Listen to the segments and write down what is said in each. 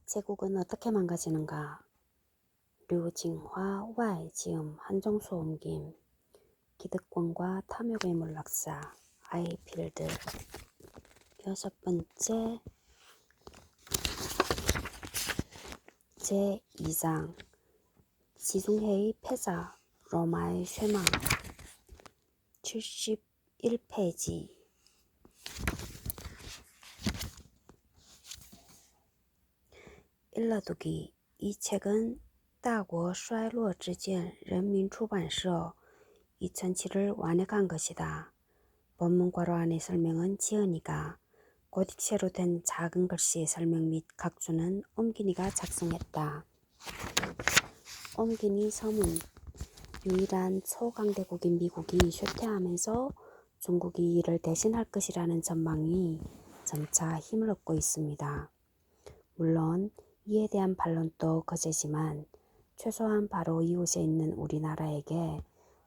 제국은 어떻게 망가지는가? 류징화 와이지음 한정수 옮김 기득권과 탐욕의 몰락사 아이필드. 여섯 번째 제2장 지중해의 패자 로마의 쇠망 71페이지. 일러두기. 이 책은 다고衰落之间人民出版社 2007을 완역한 것이다. 본문괄호 안의 설명은 지은이가, 고딕체로 된 작은 글씨의 설명 및 각주는 옴기니가 작성했다. 옴기니 섬은 유일한 초강대국인 미국이 쇠퇴하면서 중국이 이를 대신할 것이라는 전망이 점차 힘을 얻고 있습니다. 물론 이에 대한 반론도 거세지만 최소한 바로 이웃에 있는 우리나라에게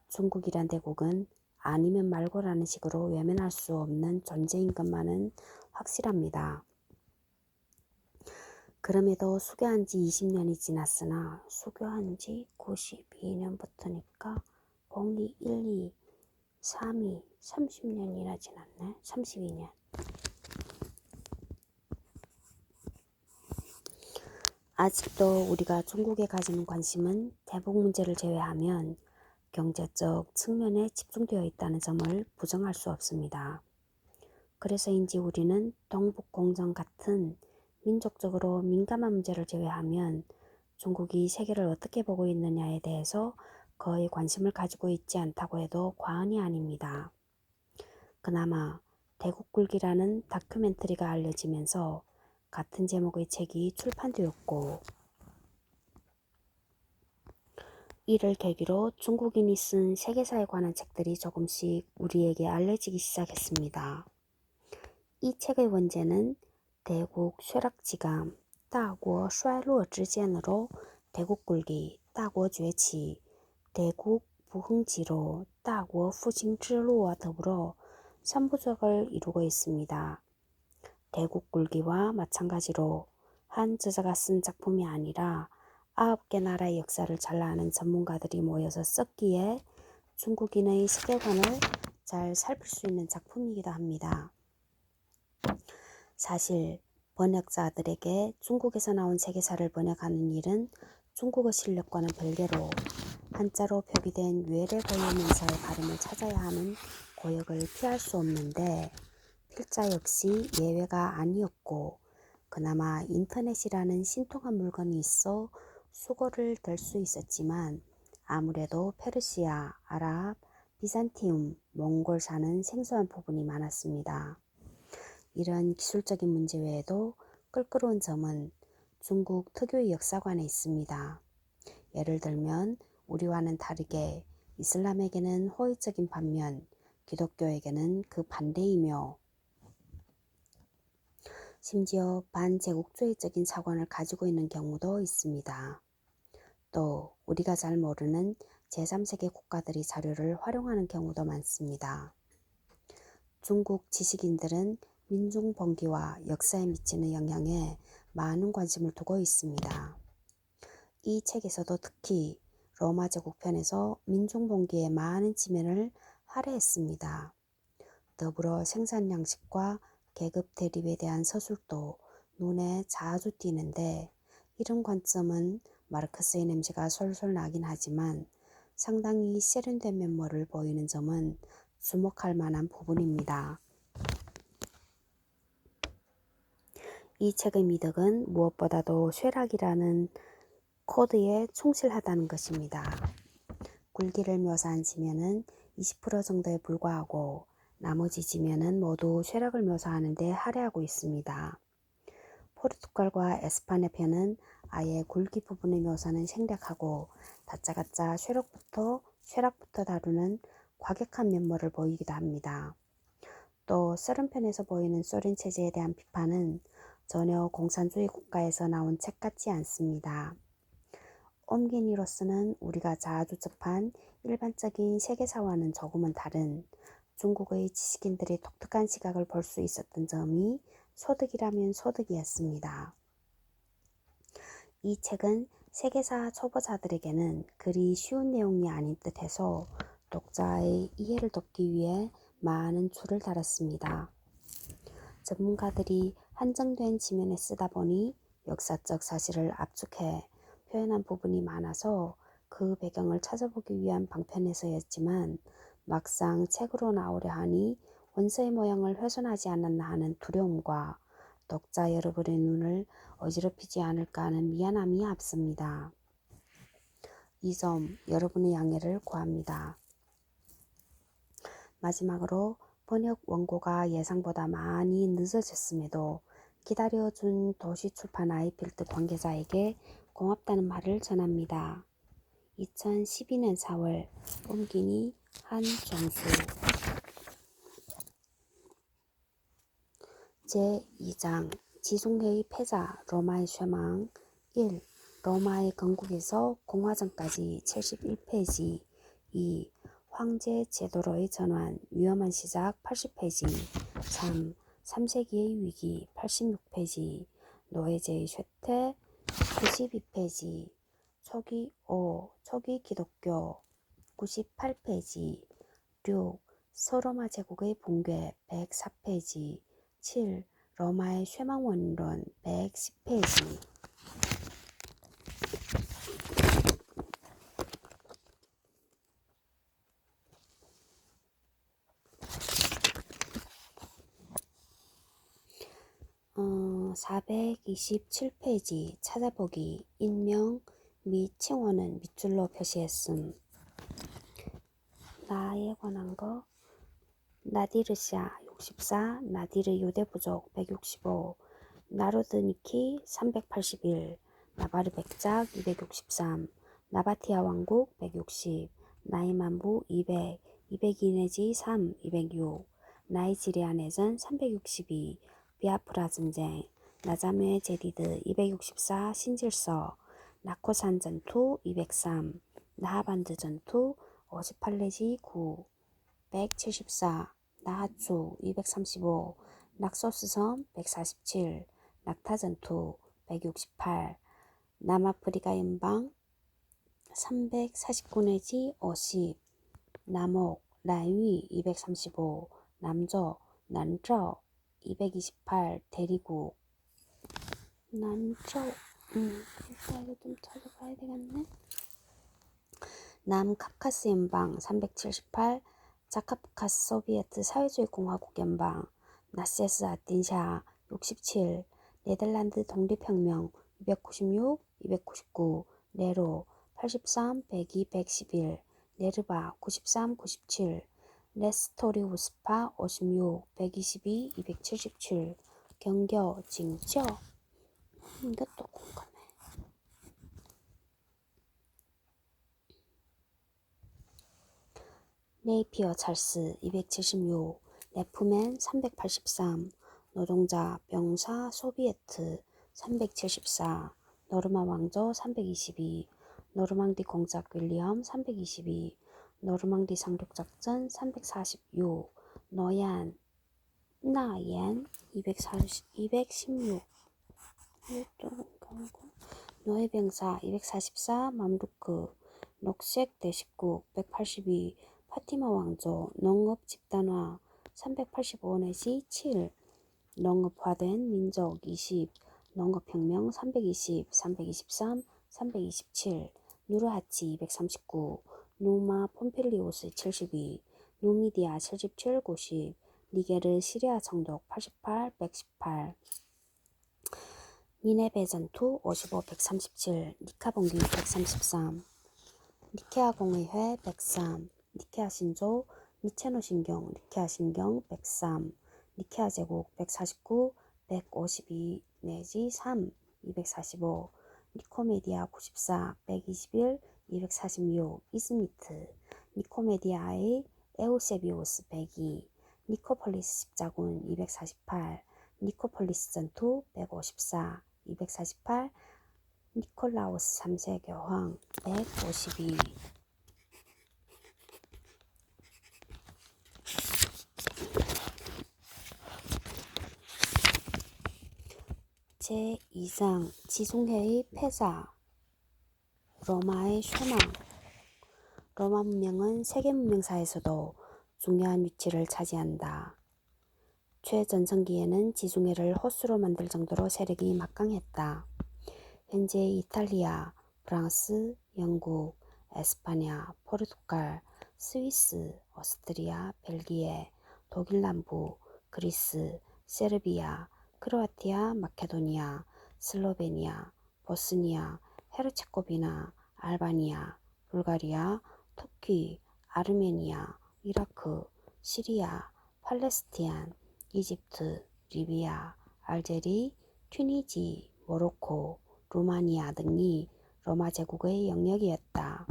중국이란 대국은 아니면 말고라는 식으로 외면할 수 없는 존재인 것만은 확실합니다. 그럼에도 수교한 지 20년이 지났으나 수교한 지 92년부터니까 02, 12, 32, 30년이나 지났네. 32년. 아직도 우리가 중국에 가지는 관심은 대북 문제를 제외하면 경제적 측면에 집중되어 있다는 점을 부정할 수 없습니다. 그래서인지 우리는 동북공정 같은 민족적으로 민감한 문제를 제외하면 중국이 세계를 어떻게 보고 있느냐에 대해서 거의 관심을 가지고 있지 않다고 해도 과언이 아닙니다. 그나마 대국굴기라는 다큐멘터리가 알려지면서 같은 제목의 책이 출판되었고, 이를 계기로 중국인이 쓴 세계사에 관한 책들이 조금씩 우리에게 알려지기 시작했습니다. 이 책의 원제는 대국 쇠락지감, 大国衰落之间으로 대국굴기, 大国崛起, 대국 부흥지로, 大国复兴之路와 더불어 3부작을 이루고 있습니다. 대국굴기와 마찬가지로 한 저자가 쓴 작품이 아니라 9개 나라의 역사를 잘 아는 전문가들이 모여서 썼기에 중국인의 세계관을 잘 살필 수 있는 작품이기도 합니다. 사실 번역자들에게 중국에서 나온 세계사를 번역하는 일은 중국어 실력과는 별개로 한자로 표기된 외래 고유 문서의 발음을 찾아야 하는 고역을 피할 수 없는데, 필자 역시 예외가 아니었고, 그나마 인터넷이라는 신통한 물건이 있어 수고를 덜 수 있었지만 아무래도 페르시아, 아랍, 비잔티움, 몽골사는 생소한 부분이 많았습니다. 이런 기술적인 문제 외에도 껄끄러운 점은 중국 특유의 역사관에 있습니다. 예를 들면 우리와는 다르게 이슬람에게는 호의적인 반면 기독교에게는 그 반대이며, 심지어 반제국주의적인 사관을 가지고 있는 경우도 있습니다. 또 우리가 잘 모르는 제3세계 국가들이 자료를 활용하는 경우도 많습니다. 중국 지식인들은 민중봉기와 역사에 미치는 영향에 많은 관심을 두고 있습니다. 이 책에서도 특히 로마 제국 편에서 민중봉기에 많은 지면을 할애했습니다. 더불어 생산 양식과 계급 대립에 대한 서술도 눈에 자주 띄는데, 이런 관점은 마르크스의 냄새가 솔솔 나긴 하지만 상당히 세련된 면모를 보이는 점은 주목할 만한 부분입니다. 이 책의 미덕은 무엇보다도 쇠락이라는 코드에 충실하다는 것입니다. 굴기를 묘사한 지면은 20% 정도에 불과하고 나머지 지면은 모두 쇠락을 묘사하는 데 할애하고 있습니다. 포르투갈과 에스파냐 편은 아예 굴기 부분의 묘사는 생략하고 다짜고짜 쇠락부터 다루는 과격한 면모를 보이기도 합니다. 또 서른 편에서 보이는 소련 체제에 대한 비판은 전혀 공산주의 국가에서 나온 책 같지 않습니다. 옴기니로서는 우리가 자주 접한 일반적인 세계사와는 조금은 다른 중국의 지식인들의 독특한 시각을 볼 수 있었던 점이 소득이라면 소득이었습니다. 이 책은 세계사 초보자들에게는 그리 쉬운 내용이 아닌 듯해서 독자의 이해를 돕기 위해 많은 줄을 달았습니다. 전문가들이 한정된 지면에 쓰다 보니 역사적 사실을 압축해 표현한 부분이 많아서 그 배경을 찾아보기 위한 방편에서였지만 막상 책으로 나오려 하니 원서의 모양을 훼손하지 않았나 하는 두려움과 독자 여러분의 눈을 어지럽히지 않을까 하는 미안함이 앞섭니다. 이 점 여러분의 양해를 구합니다. 마지막으로 번역 원고가 예상보다 많이 늦어졌음에도 기다려준 도시출판 아이필드 관계자에게 고맙다는 말을 전합니다. 2012년 4월 옮기니 한정수 제2장 지중해의 패자 로마의 쇠망 1. 로마의 건국에서 공화전까지 71페이지 2. 황제 제도로의 전환 위험한 시작 80페이지 3. 3세기의 위기 86페이지 노예제의 쇠퇴 92페이지 초기 기독교 98페이지 6. 서로마 제국의 붕괴 104페이지 7. 로마의 쇠망원론 110페이지 427페이지 찾아보기 인명 및 칭호는 밑줄로 표시했음. 나에 관한 거 나디르샤 64, 나디르 유대 부족 165, 나루드니키 381, 나바르 백작 263, 나바티아 왕국 160, 나이만부 200, 202 내지 3, 206, 나이지리아 내전 362, 비아프라 전쟁, 나자메 제디드 264 신질서, 나코산 전투 203, 나하반드 전투 58 내지 9, 174, 나하추 235, 낙소스섬 147, 낙타전투 168, 남아프리카 연방 349 내지 50, 남옥 라위 235, 남조 난저 228, 대리국 난저 일단 이거 좀 찾아봐야 되겠네. 남카카스 연방 378, 자카프카스 소비에트 사회주의 공화국 연방, 나세스 아틴샤 67, 네덜란드 독립혁명 296, 299, 네로 83, 102, 111, 네르바 93, 97, 네스토리 우스파 56, 122, 277, 경교 징저 이것도 공감해. 네이피어 찰스 276, 네프맨 383, 노동자 병사 소비에트 374, 노르마 왕조 322, 노르망디 공작 윌리엄 322, 노르망디 상륙작전 346, 노얀 나얀 216, 노예병사 244, 맘루크, 녹색 대식국 182, 파티마 왕조, 농업 집단화 385 내지 7, 농업화된 민족 20, 농업혁명 320, 323, 327, 누르하치 239, 누마 폼필리오스 72, 누미디아 77, 90, 니게르 시리아 정독 88, 118, 니네베 전투 55, 137, 니카 봉기 133, 니케아 공의회 103, 니케아 신조, 니체노 신경, 니케아 신경 103, 니케아 제국 149, 152 내지 3, 245, 니코메디아 94, 121, 246, 이스미트, 니코메디아의 에우세비오스 102, 니코폴리스 십자군 248, 니코폴리스 전투 154, 248, 니콜라우스 3세 교황 152. 제2장 지중해의 폐사, 로마의 쇠망. 로마 문명은 세계 문명사에서도 중요한 위치를 차지한다. 최전성기에는 지중해를 호수로 만들 정도로 세력이 막강했다. 현재 이탈리아, 프랑스, 영국, 에스파냐, 포르투갈, 스위스, 오스트리아, 벨기에, 독일 남부, 그리스, 세르비아, 크로아티아, 마케도니아, 슬로베니아, 보스니아, 헤르체고비나, 알바니아, 불가리아, 터키, 아르메니아, 이라크, 시리아, 팔레스티안, 이집트, 리비아, 알제리, 튀니지, 모로코, 루마니아 등이 로마 제국의 영역이었다.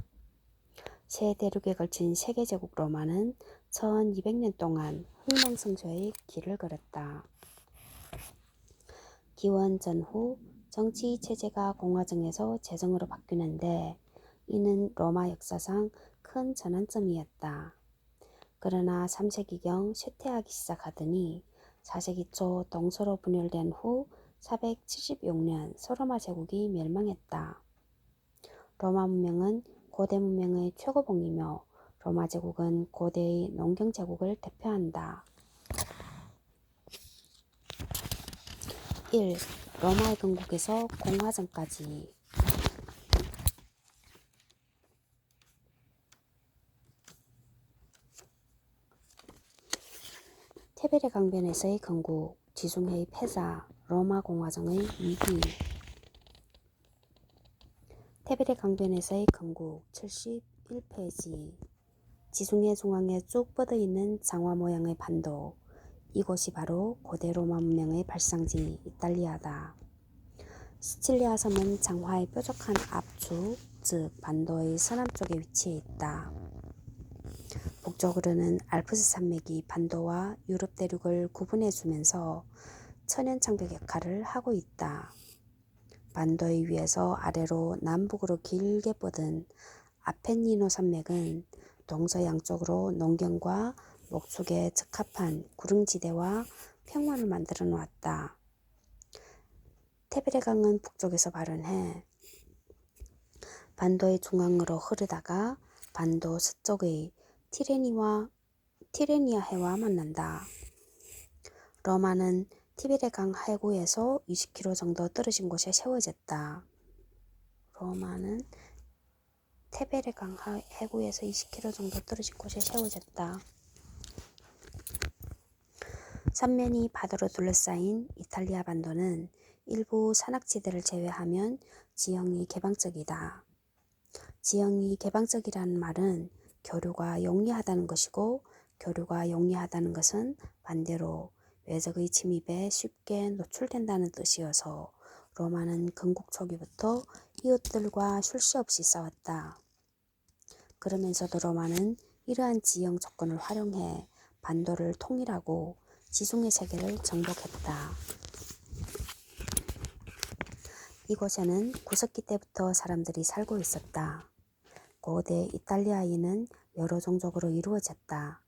세 대륙에 걸친 세계제국 로마는 1200년 동안 흥망성쇠의 길을 걸었다. 기원 전후 정치 체제가 공화정에서 제정으로 바뀌는데 이는 로마 역사상 큰 전환점이었다. 그러나 3세기경 쇠퇴하기 시작하더니 4세기 초 동서로 분열된 후 476년 소로마 제국이 멸망했다. 로마 문명은 고대 문명의 최고봉이며 로마 제국은 고대의 농경 제국을 대표한다. 1. 로마의 건국에서 공화정까지. 테베레 강변에서의 건국, 지중해의 폐사, 로마 공화정의 위기. 테베레 강변에서의 건국 71페이지. 지중해 중앙에 쭉 뻗어있는 장화 모양의 반도. 이곳이 바로 고대 로마 문명의 발상지 이탈리아다. 시칠리아 섬은 장화의 뾰족한 앞축, 즉 반도의 서남쪽에 위치해 있다. 북쪽으로는 알프스 산맥이 반도와 유럽 대륙을 구분해주면서 천연창벽 역할을 하고 있다. 반도의 위에서 아래로 남북으로 길게 뻗은 아펜니노 산맥은 동서 양쪽으로 농경과 목축에 적합한 구릉지대와 평원을 만들어 놓았다. 테베레강은 북쪽에서 발원해 반도의 중앙으로 흐르다가 반도 서쪽의 티레니아 해와 만난다. 로마는 티베레강 해구에서 20km 정도 떨어진 곳에 세워졌다. 로마는 테베레강 해구에서 20km 정도 떨어진 곳에 세워졌다. 삼면이 바다로 둘러싸인 이탈리아 반도는 일부 산악지대를 제외하면 지형이 개방적이다. 지형이 개방적이라는 말은 교류가 용이하다는 것이고 교류가 용이하다는 것은 반대로 외적의 침입에 쉽게 노출된다는 뜻이어서 로마는 건국 초기부터 이웃들과 쉴 새 없이 싸웠다. 그러면서도 로마는 이러한 지형 조건을 활용해 반도를 통일하고 지중해 세계를 정복했다. 이곳에는 구석기 때부터 사람들이 살고 있었다. 고대 이탈리아인은 여러 종족으로 이루어졌다.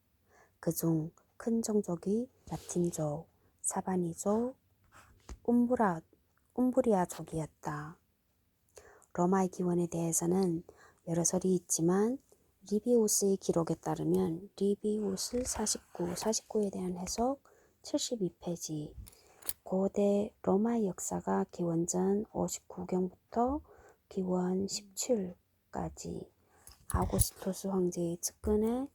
그중 큰 종족이 라틴족, 사바니족, 움브리아족이었다. 로마의 기원에 대해서는 여러 설이 있지만 리비우스의 기록에 따르면 리비우스 49에 대한 해석 72페이지. 고대 로마의 역사가 기원전 59경부터 기원 17까지 아우구스투스 황제의 측근에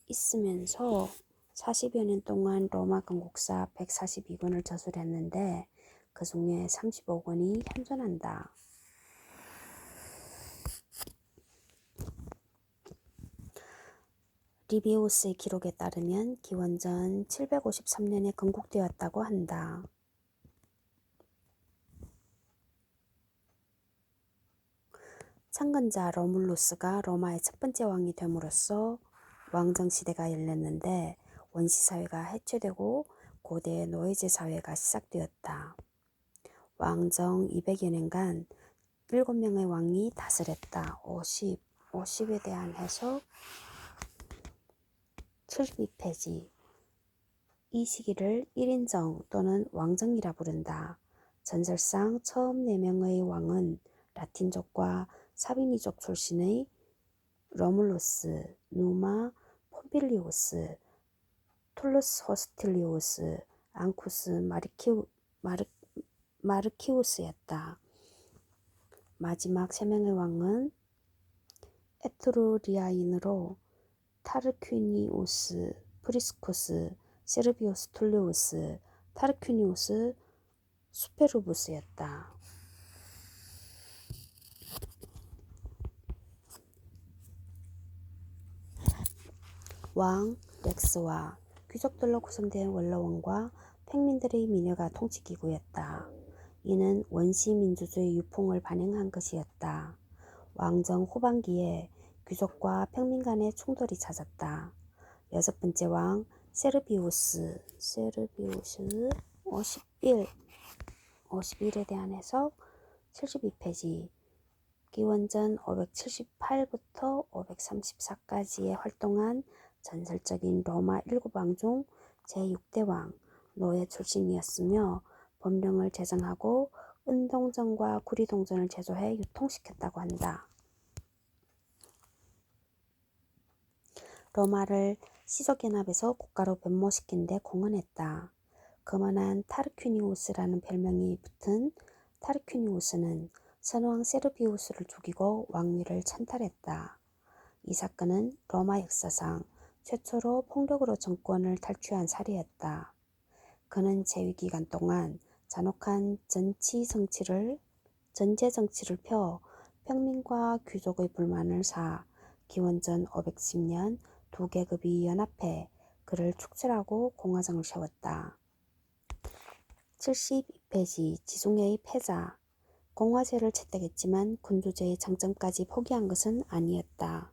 있으면서 40여 년 동안 로마 건국사 142권을 저술했는데 그 중에 35권이 현존한다. 리비우스의 기록에 따르면 기원전 753년에 건국되었다고 한다. 창건자 로물루스가 로마의 첫 번째 왕이 됨으로써 왕정 시대가 열렸는데 원시 사회가 해체되고 고대 노예제 사회가 시작되었다. 왕정 200여 년간 7명의 왕이 다스렸다. 50에 대한 해석 72페이지. 이 시기를 1인정 또는 왕정이라 부른다. 전설상 처음 4명의 왕은 라틴족과 사비니족 출신의 러물루스, 누마, 폼빌리우스, 툴루스 호스틸리우스, 앙쿠스 마르키우스였다. 마지막 3명의 왕은 에트루리아인으로 타르퀴니우스, 프리스쿠스, 세르비우스 툴리우스, 타르퀴니우스, 수페루부스였다. 왕 렉스와 귀족들로 구성된 원로원과 평민들의 민회가 통치기구였다. 이는 원시민주주의 유풍을 반영한 것이었다. 왕정 후반기에 귀족과 평민 간의 충돌이 잦았다. 6번째 왕 세르비우스 51에 대한 해석 72페이지 기원전 578부터 534까지에 활동한 전설적인 로마 7왕 중 제6대 왕 노예 출신이었으며 법령을 제정하고 은동전과 구리동전을 제조해 유통시켰다고 한다. 로마를 시족연합에서 국가로 변모시킨 데 공헌했다. 그만한 타르퀴니우스라는 별명이 붙은 타르퀴니우스는 선왕 세르비우스를 죽이고 왕위를 찬탈했다. 이 사건은 로마 역사상 최초로 폭력으로 정권을 탈취한 사례였다. 그는 재위 기간 동안 잔혹한 전제 정치를 펴 평민과 귀족의 불만을 사 기원전 510년 두 계급이 연합해 그를 축출하고 공화정을 세웠다. 72페이지 지중해의 패자 공화제를 채택했지만 군주제의 장점까지 포기한 것은 아니었다.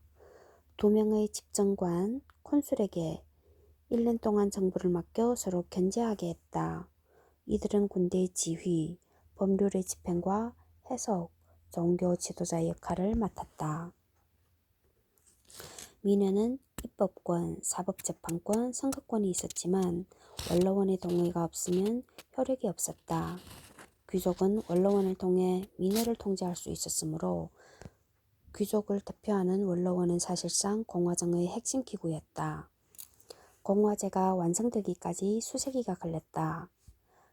2명의 집정관 콘술에게 1년 동안 정부를 맡겨 서로 견제하게 했다. 이들은 군대의 지휘, 법률의 집행과 해석, 종교 지도자의 역할을 맡았다. 민회는 입법권, 사법재판권, 선거권이 있었지만 원로원의 동의가 없으면 효력이 없었다. 귀족은 원로원을 통해 민회를 통제할 수 있었으므로 귀족을 대표하는 원로원은 사실상 공화정의 핵심 기구였다. 공화제가 완성되기까지 수세기가 걸렸다.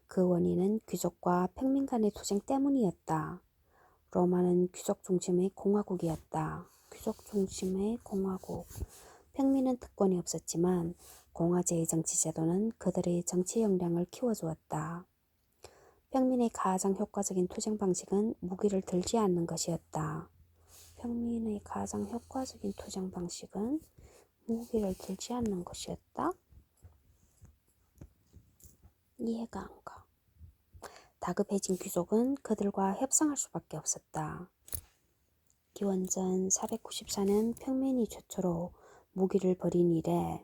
그 원인은 귀족과 평민 간의 투쟁 때문이었다. 로마는 귀족 중심의 공화국이었다. 귀족 중심의 공화국. 평민은 특권이 없었지만 공화제의 정치제도는 그들의 정치 역량을 키워주었다. 평민의 가장 효과적인 투쟁 방식은 무기를 들지 않는 것이었다. 평민의 가장 효과적인 투쟁 방식은 무기를 들지 않는 것이었다? 이해가 안 가. 다급해진 귀족은 그들과 협상할 수밖에 없었다. 기원전 494년 평민이 최초로 무기를 버린 이래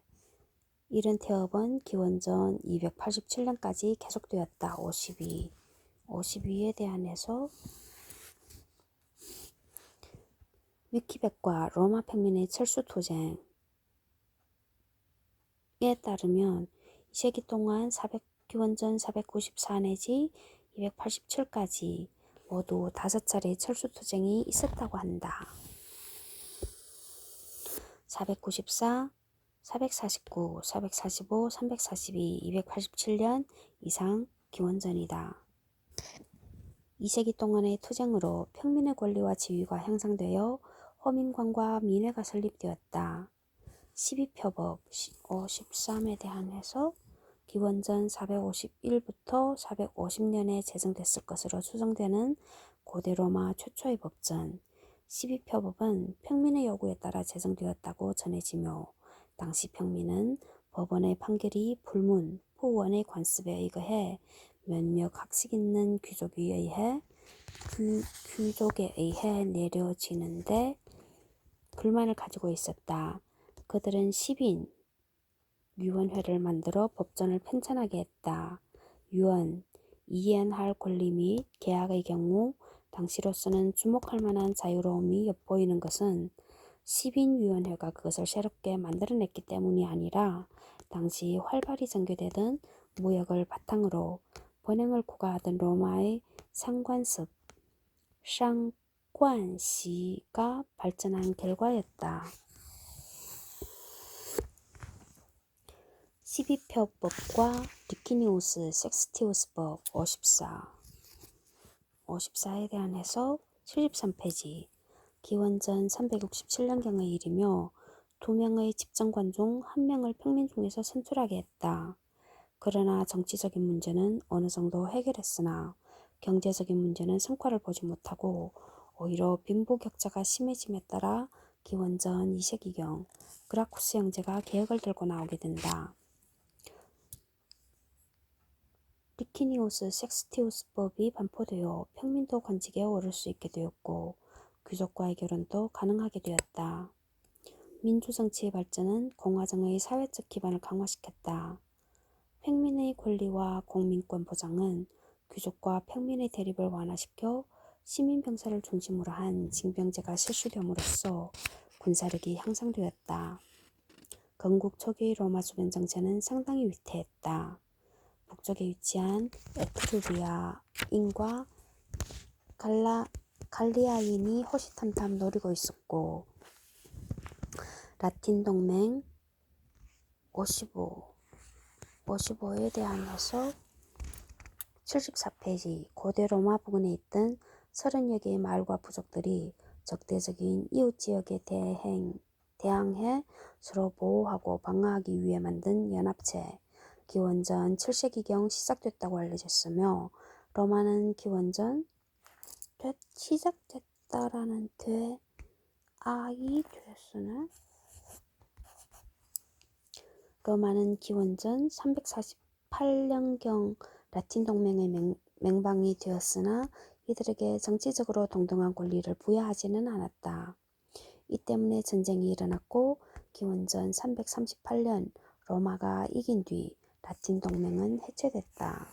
이른 태업은 기원전 287년까지 계속되었다. 52에 대한 해석 위키백과 로마 평민의 철수투쟁에 따르면 2세기 동안 기원전 494 내지 287까지 모두 5차례 철수투쟁이 있었다고 한다. 494, 449, 445, 342, 287년 이상 기원전이다. 2세기 동안의 투쟁으로 평민의 권리와 지위가 향상되어 호민관과 민회가 설립되었다. 12표법 53에 대한 해석 기원전 451부터 450년에 제정됐을 것으로 추정되는 고대 로마 최초의 법전 12표법은 평민의 요구에 따라 제정되었다고 전해지며 당시 평민은 법원의 판결이 불문, 후원의 관습에 의거해 몇몇 학식 있는 귀족에 의해 내려지는데 불만을 가지고 있었다. 그들은 10인 위원회를 만들어 법전을 편찬하게 했다. 위원, 이해할 권리 및 계약의 경우 당시로서는 주목할 만한 자유로움이 엿보이는 것은 10인 위원회가 그것을 새롭게 만들어냈기 때문이 아니라 당시 활발히 전개되던 무역을 바탕으로 번영을 구가하던 로마의 상관습 상관시가 발전한 결과였다. 12표법과 리키니우스 섹스티우스법 54에 대한 해석 73페이지. 기원전 367년경의 일이며 2명의 집정관 중 1명을 평민 중에서 선출하게 했다. 그러나 정치적인 문제는 어느 정도 해결했으나 경제적인 문제는 성과를 보지 못하고 오히려 빈부격차가 심해짐에 따라 기원전 2세기경 그라쿠스 형제가 개혁을 들고 나오게 된다. 리키니우스 섹스티우스법이 반포되어 평민도 관직에 오를 수 있게 되었고 귀족과의 결혼도 가능하게 되었다. 민주정치의 발전은 공화정의 사회적 기반을 강화시켰다. 평민의 권리와 공민권 보장은 귀족과 평민의 대립을 완화시켜 시민병사를 중심으로 한 징병제가 실시됨으로써 군사력이 향상되었다. 건국 초기 로마 주변 정세는 상당히 위태했다. 북쪽에 위치한 에트루리아인과 갈리아인이 호시탐탐 노리고 있었고 라틴 동맹 55에 대한 해석 74페이지. 고대 로마 부근에 있던 30여 개의 마을과 부족들이 적대적인 이웃 지역에 대항해 서로 보호하고 방어하기 위해 만든 연합체 기원전 7세기경 시작됐다고 알려졌으며 로마는 기원전 시작됐다라는 되었으나 로마는 기원전 348년경 라틴 동맹의 맹방이 되었으나 이들에게 정치적으로 동등한 권리를 부여하지는 않았다. 이 때문에 전쟁이 일어났고 기원전 338년 로마가 이긴 뒤 라틴 동맹은 해체됐다.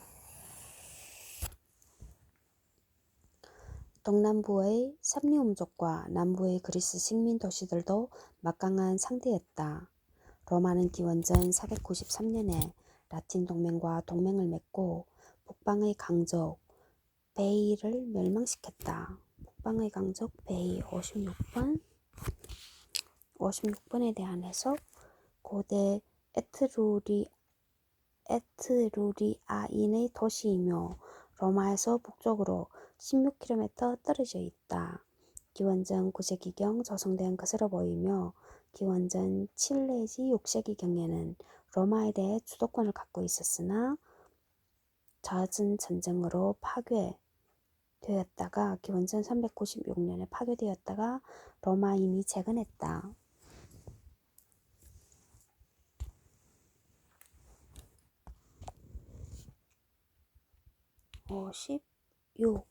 동남부의 삼리움족과 남부의 그리스 식민 도시들도 막강한 상대였다. 로마는 기원전 493년에 라틴 동맹과 동맹을 맺고 북방의 강적 베이를 멸망시켰다. 북방의 강적 베이 56번에 대한 해석 고대 에트루리아인의 도시이며 로마에서 북쪽으로 16km 떨어져 있다. 기원전 9세기경 조성된 것으로 보이며 기원전 7 내지 6세기경에는 로마에 대해 주도권을 갖고 있었으나 잦은 전쟁으로 파괴되었다가 기원전 396년에 파괴되었다가 로마인이 재건했다. 56.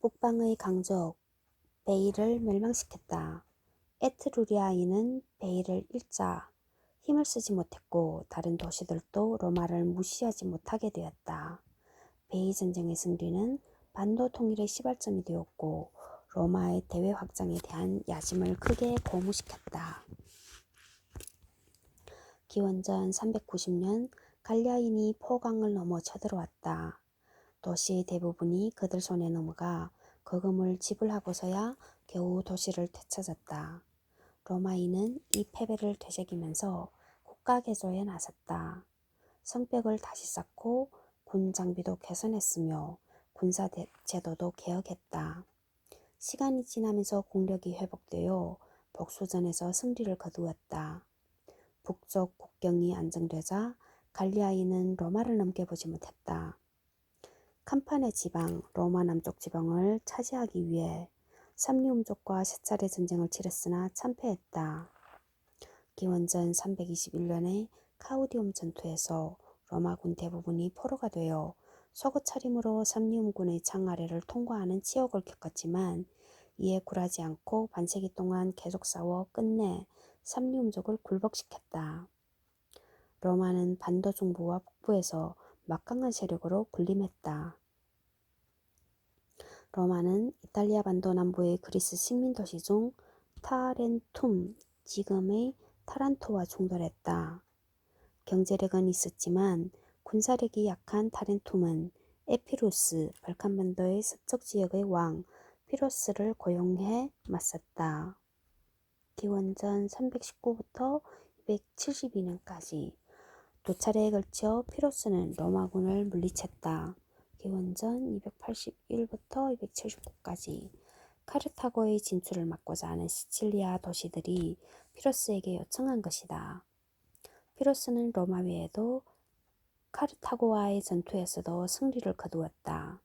북방의 강적 베이를 멸망시켰다. 에트루리아인은 베이를 일자 힘을 쓰지 못했고 다른 도시들도 로마를 무시하지 못하게 되었다. 베이 전쟁의 승리는 반도 통일의 시발점이 되었고 로마의 대외 확장에 대한 야심을 크게 고무시켰다. 기원전 390년 갈리아인이 포강을 넘어 쳐들어왔다. 도시의 대부분이 그들 손에 넘어가 거금을 지불하고서야 겨우 도시를 되찾았다. 로마인은 이 패배를 되새기면서 국가 개조에 나섰다. 성벽을 다시 쌓고 군 장비도 개선했으며 군사 제도도 개혁했다. 시간이 지나면서 국력이 회복되어 복수전에서 승리를 거두었다. 북쪽 국경이 안정되자 갈리아인은 로마를 넘겨보지 못했다. 캄파네 지방, 로마 남쪽 지방을 차지하기 위해 삼리움족과 세 차례 전쟁을 치렀으나 참패했다. 기원전 321년에 카우디움 전투에서 로마군 대부분이 포로가 되어 속옷 차림으로 삼리움군의 창 아래를 통과하는 치욕을 겪었지만 이에 굴하지 않고 반세기 동안 계속 싸워 끝내 삼리움족을 굴복시켰다. 로마는 반도 중부와 북부에서 막강한 세력으로 군림했다. 로마는 이탈리아 반도 남부의 그리스 식민 도시 중 타렌툼, 지금의 타란토와 충돌했다. 경제력은 있었지만 군사력이 약한 타렌툼은 에피루스, 발칸반도의 서쪽 지역의 왕 피로스를 고용해 맞섰다. 기원전 319부터 272년까지 두 차례에 걸쳐 피로스는 로마군을 물리쳤다. 기원전 281부터 279까지 카르타고의 진출을 막고자 하는 시칠리아 도시들이 피로스에게 요청한 것이다. 피로스는 로마 외에도 카르타고와의 전투에서도 승리를 거두었다.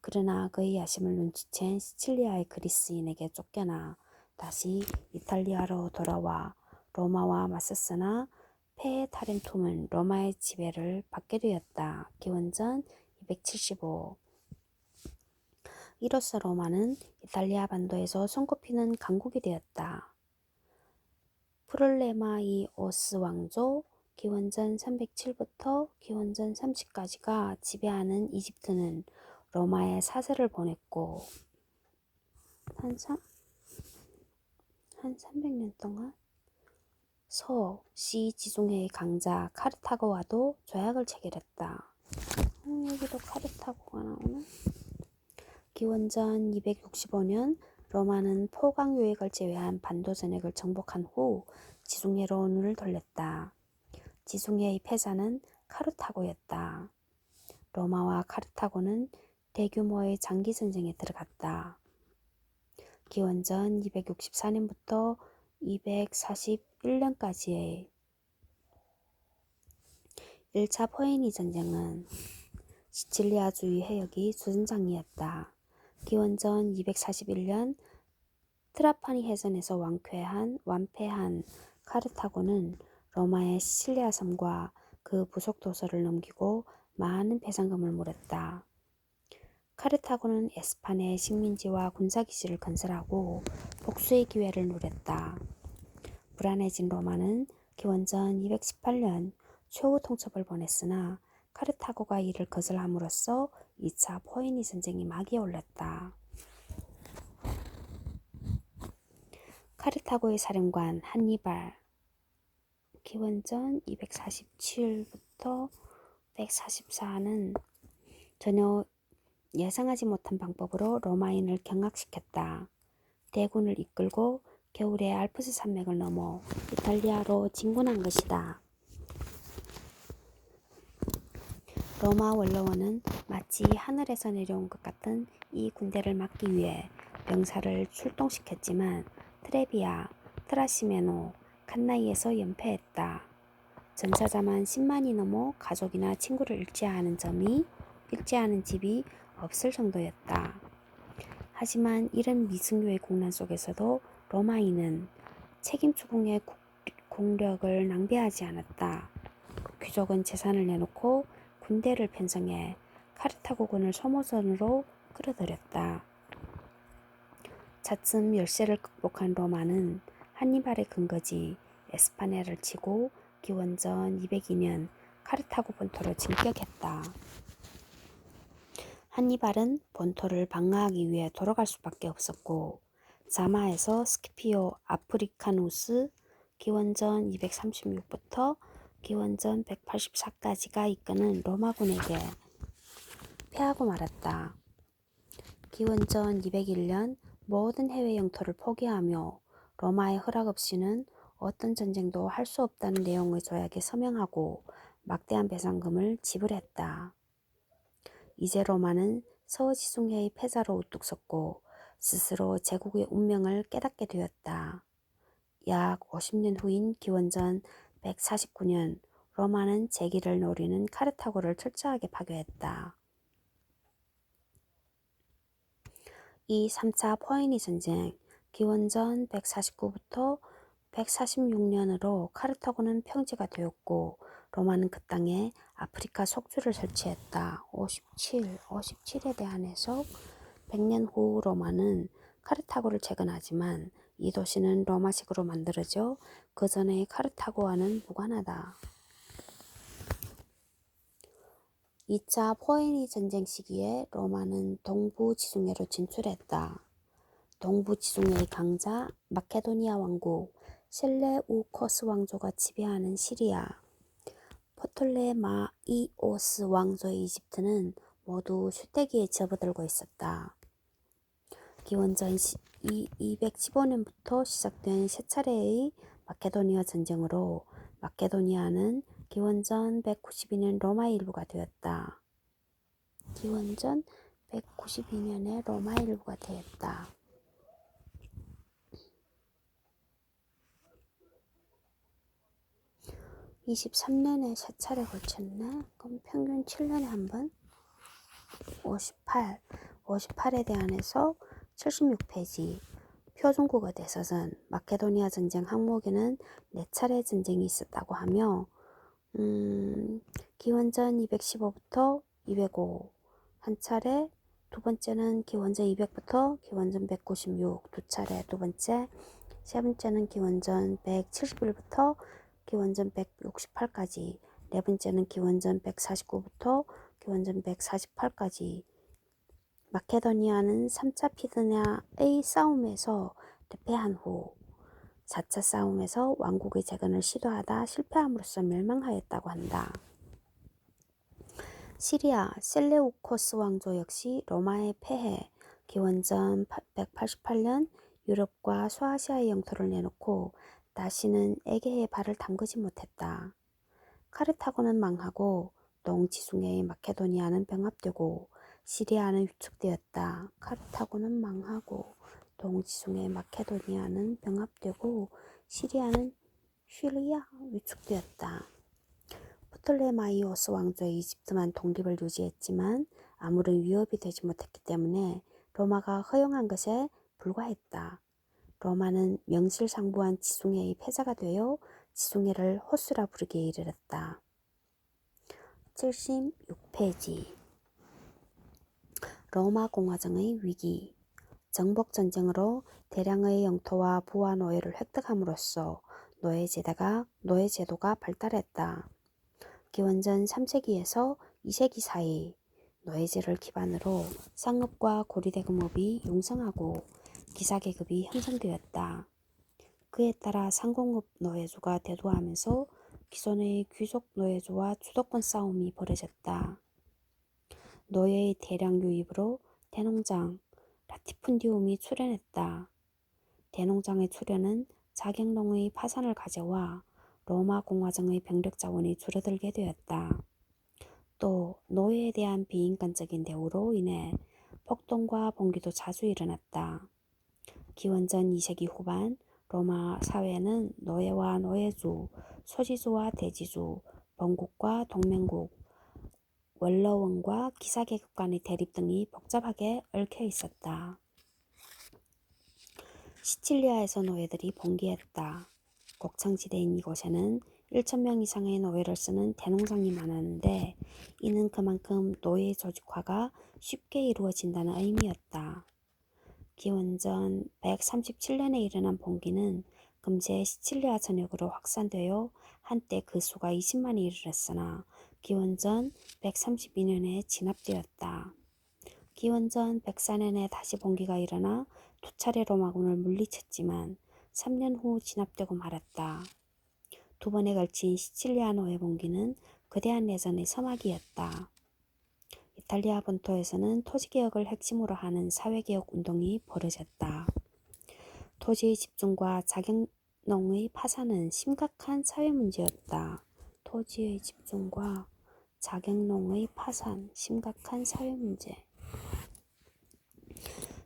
그러나 그의 야심을 눈치챈 시칠리아의 그리스인에게 쫓겨나 다시 이탈리아로 돌아와 로마와 맞섰으나 패해 타렌툼은 로마의 지배를 받게 되었다. 기원전 275. 이로써 로마는 이탈리아 반도에서 손꼽히는 강국이 되었다. 프롤레마이오스 왕조 기원전 307부터 기원전 30까지가 지배하는 이집트는 로마에 사슬을 보냈고 한 300년 동안 시 지중해의 강자 카르타고와도 조약을 체결했다. 여기도 카르타고가 나오네. 기원전 265년 로마는 포강 요역을 제외한 반도 전역을 정복한 후 지중해로 눈을 돌렸다. 지중해의 패자는 카르타고였다. 로마와 카르타고는 대규모의 장기 전쟁에 들어갔다. 기원전 264년부터 241년까지의 1차 포에니 전쟁은 시칠리아 주위 해역이 주전장이었다. 기원전 241년 트라파니 해전에서 완패한 카르타고는 로마의 시칠리아 섬과 그 부속 도서를 넘기고 많은 배상금을 물었다. 카르타고는 에스파네의 식민지와 군사기지를 건설하고 복수의 기회를 누렸다. 불안해진 로마는 기원전 218년 최후 통첩을 보냈으나 카르타고가 이를 거절함으로써 2차 포에니 전쟁이 막이 올랐다. 카르타고의 사령관 한니발 기원전 247부터 144는 전혀 예상하지 못한 방법으로 로마인을 경악시켰다. 대군을 이끌고 겨울에 알프스 산맥을 넘어 이탈리아로 진군한 것이다. 로마 원로원은 마치 하늘에서 내려온 것 같은 이 군대를 막기 위해 병사를 출동시켰지만 트레비아, 트라시메노, 칸나이에서 연패했다. 전사자만 10만이 넘어 가족이나 친구를 잃지 않은 집이 없을 정도였다. 하지만 이런 미승교의 국난 속에서도 로마인은 책임 추궁의 공력을 낭비하지 않았다. 귀족은 재산을 내놓고 군대를 편성해 카르타고군을 소모전으로 끌어들였다. 차츰 열세를 극복한 로마는 한니발의 근거지 에스파냐를 치고 기원전 202년 카르타고 본토를 진격했다. 한니발은 본토를 방어하기 위해 돌아갈 수밖에 없었고 자마에서 스키피오 아프리카누스 기원전 236부터 기원전 184까지가 이끄는 로마군에게 패하고 말았다. 기원전 201년 모든 해외 영토를 포기하며 로마의 허락 없이는 어떤 전쟁도 할 수 없다는 내용의 조약에 서명하고 막대한 배상금을 지불했다. 이제 로마는 서지중해의 패자로 우뚝 섰고 스스로 제국의 운명을 깨닫게 되었다. 약 50년 후인 기원전 149년 로마는 재기를 노리는 카르타고를 철저하게 파괴했다. 이 3차 포에니 전쟁 기원전 149부터 146년으로 카르타고는 평지가 되었고 로마는 그 땅에 아프리카 속주를 설치했다. 57에 대한 해석 100년 후 로마는 카르타고를 재건하지만 이 도시는 로마식으로 만들어져 그 전의 카르타고와는 무관하다. 2차 포에니 전쟁 시기에 로마는 동부 지중해로 진출했다. 동부 지중해의 강자 마케도니아 왕국 셀레우코스 왕조가 지배하는 시리아, 포톨레마이오스 왕조의 이집트는 모두 휴대기에 접어들고 있었다. 기원전 215년부터 시작된 세 차례의 마케도니아 전쟁으로 마케도니아는 기원전 192년 로마의 일부가 되었다. 기원전 192년에 로마의 일부가 되었다. 23년에 세 차례 걸쳤네. 그럼 평균 7년에 한 번? 58에 대한해서 76페이지. 표준국어 대서전. 마케도니아 전쟁 항목에는 4차례 전쟁이 있었다고 하며 기원전 215부터 205 한 차례, 두 번째는 기원전 200부터 기원전 196 두 차례 두 번째, 세 번째는 기원전 171부터 기원전 168까지, 네 번째는 기원전 149부터 기원전 148까지. 마케도니아는 3차 피드냐의 싸움에서 패한 후 4차 싸움에서 왕국의 재건을 시도하다 실패함으로써 멸망하였다고 한다. 시리아 셀레우코스 왕조 역시 로마에 패해 기원전 188년 유럽과 소아시아의 영토를 내놓고 다시는 에게에 발을 담그지 못했다. 카르타고는 망하고 동지중해의 마케도니아는 병합되고 시리아는 위축되었다. 카르타고는 망하고 동지중해의 마케도니아는 병합되고 시리아는 위축되었다. 포톨레마이오스 왕조의 이집트만 독립을 유지했지만 아무런 위협이 되지 못했기 때문에 로마가 허용한 것에 불과했다. 로마는 명실상부한 지중해의 패자가 되어 지중해를 호수라 부르기에 이르렀다. 76페이지. 로마 공화정의 위기. 정복전쟁으로 대량의 영토와 부와 노예를 획득함으로써 노예제도가 발달했다. 기원전 3세기에서 2세기 사이 노예제를 기반으로 상업과 고리대금업이 용성하고 기사계급이 형성되었다. 그에 따라 상공업 노예주가 대두하면서 기존의 귀족 노예주와 주도권 싸움이 벌어졌다. 노예의 대량 유입으로 대농장, 라티푼디움이 출현했다. 대농장의 출현은 자객농의 파산을 가져와 로마 공화정의 병력 자원이 줄어들게 되었다. 또 노예에 대한 비인간적인 대우로 인해 폭동과 봉기도 자주 일어났다. 기원전 2세기 후반 로마 사회는 노예와 노예주, 소지주와 대지주, 본국과 동맹국, 원로원과 기사계급 간의 대립 등이 복잡하게 얽혀 있었다. 시칠리아에서 노예들이 봉기했다. 곡창지대인 이곳에는 1,000명 이상의 노예를 쓰는 대농장이 많았는데 이는 그만큼 노예 조직화가 쉽게 이루어진다는 의미였다. 기원전 137년에 일어난 봉기는 금세 시칠리아 전역으로 확산되어 한때 그 수가 20만에 이르렀으나 기원전 132년에 진압되었다. 기원전 104년에 다시 봉기가 일어나 두 차례 로마군을 물리쳤지만 3년 후 진압되고 말았다. 두 번에 걸친 시칠리아 노예 봉기는 거대한 내전의 서막이었다. 이탈리아 본토에서는 토지개혁을 핵심으로 하는 사회개혁 운동이 벌어졌다. 토지의 집중과 자격농의 파산은 심각한 사회 문제였다. 토지의 집중과 자격농의 파산, 심각한 사회 문제.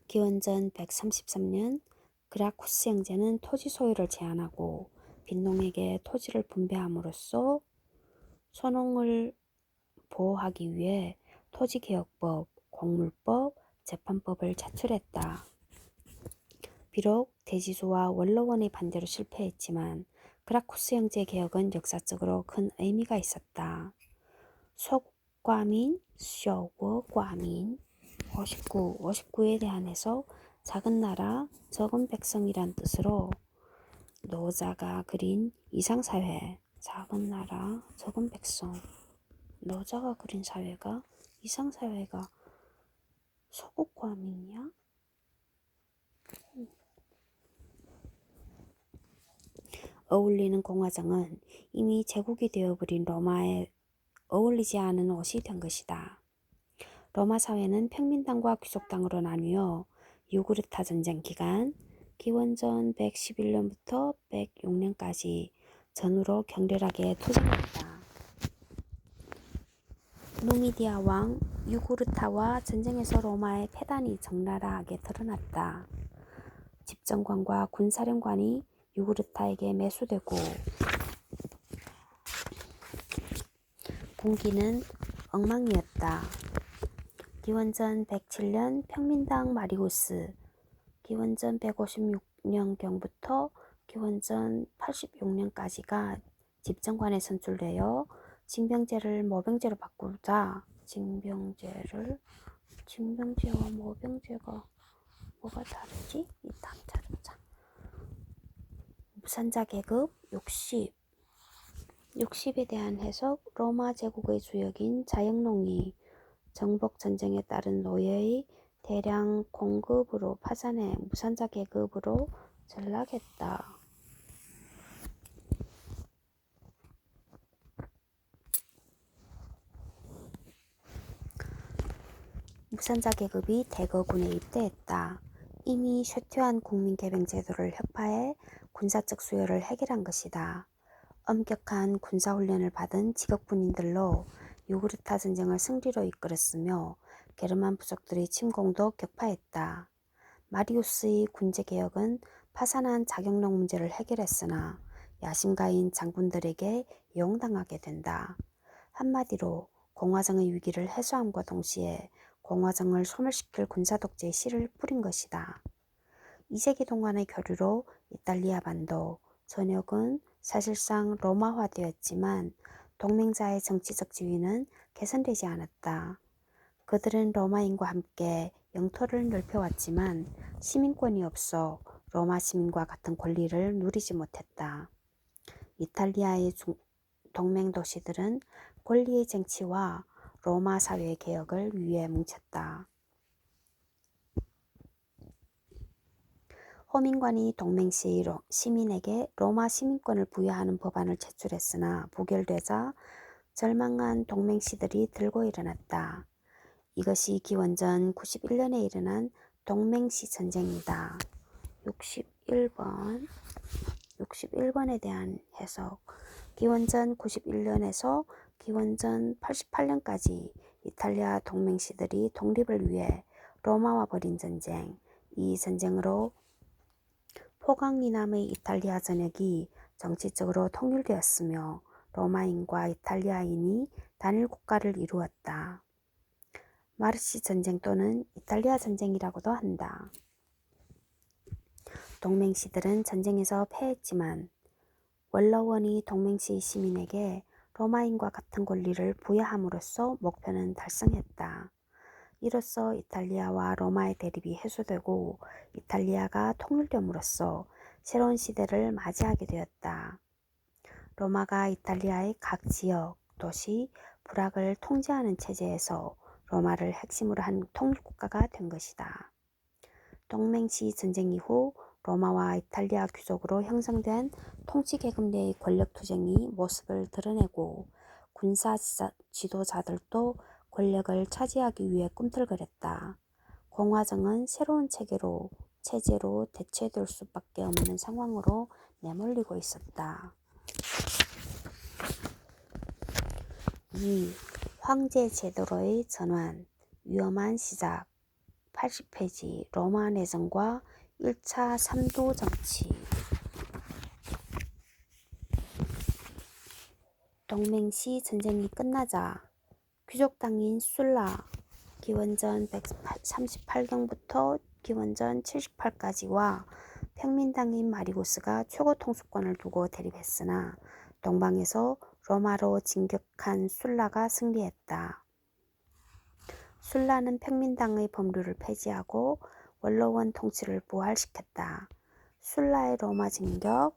기원전 133년 그라쿠스 형제는 토지 소유를 제한하고 빈농에게 토지를 분배함으로써 소농을 보호하기 위해 토지개혁법, 공물법, 재판법을 제출했다. 비록 대지주와 원로원의 반대로 실패했지만 그라쿠스 형제 개혁은 역사적으로 큰 의미가 있었다. 소국과민, 쇼국과민 59에 대한해서 작은 나라, 적은 백성이란 뜻으로 노자가 그린 이상사회, 작은 나라, 적은 백성. 노자가 그린 사회가, 이상사회가 소국과민이야? 어울리는 공화정은 이미 제국이 되어버린 로마에 어울리지 않은 옷이 된 것이다. 로마 사회는 평민당과 귀족당으로 나뉘어 유구르타 전쟁 기간 기원전 111년부터 106년까지 전후로 격렬하게 투쟁했다. 누미디아 왕 유구르타와 전쟁에서 로마의 패단이 적나라하게 드러났다. 집정관과 군사령관이 유구르타에게 매수되고 군기는 엉망이었다. 기원전 107년 평민당 마리우스, 기원전 156년경부터 기원전 86년까지가 집정관에 선출되어 징병제를 모병제로 바꾸자 징병제와 모병제가 뭐가 다르지? 일단 자르자. 무산자 계급 60에 대한 해석. 로마 제국의 주역인 자영농이 정복 전쟁에 따른 노예의 대량 공급으로 파산해 무산자 계급으로 전락했다. 무산자 계급이 대거군에 입대했다. 이미 쇠퇴한 국민개병 제도를 혁파해 군사적 수요를 해결한 것이다. 엄격한 군사훈련을 받은 직업군인들로 유구르타 전쟁을 승리로 이끌었으며 게르만 부족들의 침공도 격파했다. 마리우스의 군제개혁은 파산한 자격농 문제를 해결했으나 야심가인 장군들에게 이용당하게 된다. 한마디로 공화정의 위기를 해소함과 동시에 공화정을 소멸시킬 군사독재의 씨를 뿌린 것이다. 2세기 동안의 교류로 이탈리아 반도 전역은 사실상 로마화되었지만 동맹자의 정치적 지위는 개선되지 않았다. 그들은 로마인과 함께 영토를 넓혀왔지만 시민권이 없어 로마 시민과 같은 권리를 누리지 못했다. 이탈리아의 동맹 도시들은 권리의 쟁취와 로마 사회의 개혁을 위해 뭉쳤다. 호민관이 동맹시의 시민에게 로마 시민권을 부여하는 법안을 제출했으나 부결되자 절망한 동맹시들이 들고 일어났다. 이것이 기원전 91년에 일어난 동맹시 전쟁이다. 61번에 대한 해석. 기원전 91년에서 기원전 88년까지 이탈리아 동맹시들이 독립을 위해 로마와 벌인 전쟁. 이 전쟁으로 포강 이남의 이탈리아 전역이 정치적으로 통일되었으며 로마인과 이탈리아인이 단일 국가를 이루었다. 마르시 전쟁 또는 이탈리아 전쟁이라고도 한다. 동맹시들은 전쟁에서 패했지만 원로원이 동맹시 시민에게 로마인과 같은 권리를 부여함으로써 목표는 달성했다. 이로써 이탈리아와 로마의 대립이 해소되고 이탈리아가 통일됨으로써 새로운 시대를 맞이하게 되었다. 로마가 이탈리아의 각 지역, 도시, 부락을 통제하는 체제에서 로마를 핵심으로 한 통일국가가 된 것이다. 동맹시 전쟁 이후 로마와 이탈리아 귀족으로 형성된 통치계급 내의 권력투쟁이 모습을 드러내고 군사 지도자들도 권력을 차지하기 위해 꿈틀거렸다. 공화정은 새로운 체제로 대체될 수밖에 없는 상황으로 내몰리고 있었다. 2. 황제 제도로의 전환, 위험한 시작. 80페이지. 로마 내전과 1차 삼도 정치. 동맹시 전쟁이 끝나자 귀족당인 술라, 기원전 138경부터 기원전 78까지와 평민당인 마리우스가 최고 통수권을 두고 대립했으나 동방에서 로마로 진격한 술라가 승리했다. 술라는 평민당의 법률을 폐지하고 원로원 통치를 부활시켰다. 술라의 로마 진격